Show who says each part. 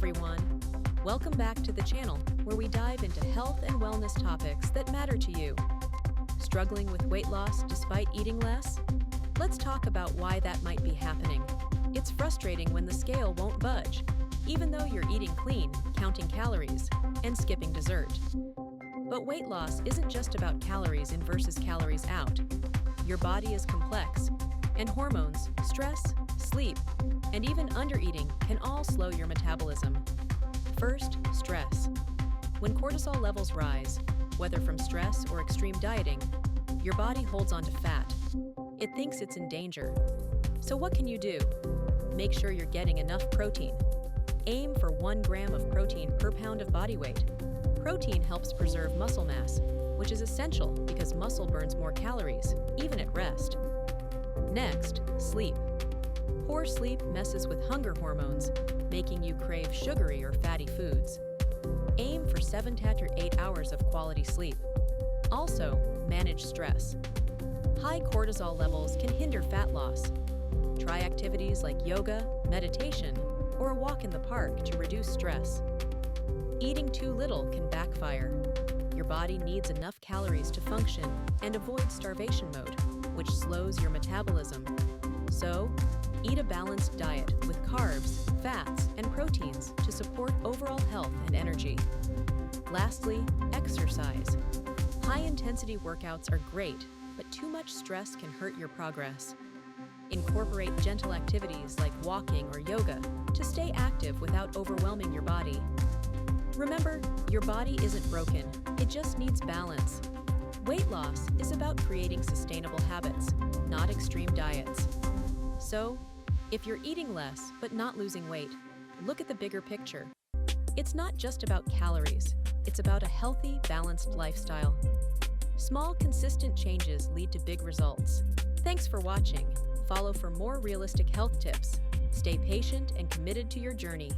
Speaker 1: everyone. Welcome back to the channel where we dive into health and wellness topics that matter to you. Struggling with weight loss despite eating less? Let's talk about why that might be happening. It's frustrating when the scale won't budge, even though you're eating clean, counting calories, and skipping dessert. But weight loss isn't just about calories in versus calories out. Your body is complex, and hormones, stress, sleep, and even undereating can all slow your metabolism. First, stress. When cortisol levels rise, whether from stress or extreme dieting, your body holds onto fat. It thinks it's in danger. So what can you do? Make sure you're getting enough protein. Aim for 1 gram of protein per pound of body weight. Protein helps preserve muscle mass, which is essential because muscle burns more calories, even at rest. Next, sleep. Poor sleep messes with hunger hormones, making you crave sugary or fatty foods. Aim for 7 to 8 hours of quality sleep. Also, manage stress. High cortisol levels can hinder fat loss. Try activities like yoga, meditation, or a walk in the park to reduce stress. Eating too little can backfire. Your body needs enough calories to function and avoid starvation mode, which slows your metabolism. So, eat a balanced diet with carbs, fats, and proteins to support overall health and energy. Lastly, exercise. High-intensity workouts are great, but too much stress can hurt your progress. Incorporate gentle activities like walking or yoga to stay active without overwhelming your body. Remember, your body isn't broken, it just needs balance. Weight loss is about creating sustainable habits, not extreme diets. So, if you're eating less but not losing weight, look at the bigger picture. It's not just about calories, it's about a healthy, balanced lifestyle. Small, consistent changes lead to big results. Thanks for watching. Follow for more realistic health tips. Stay patient and committed to your journey.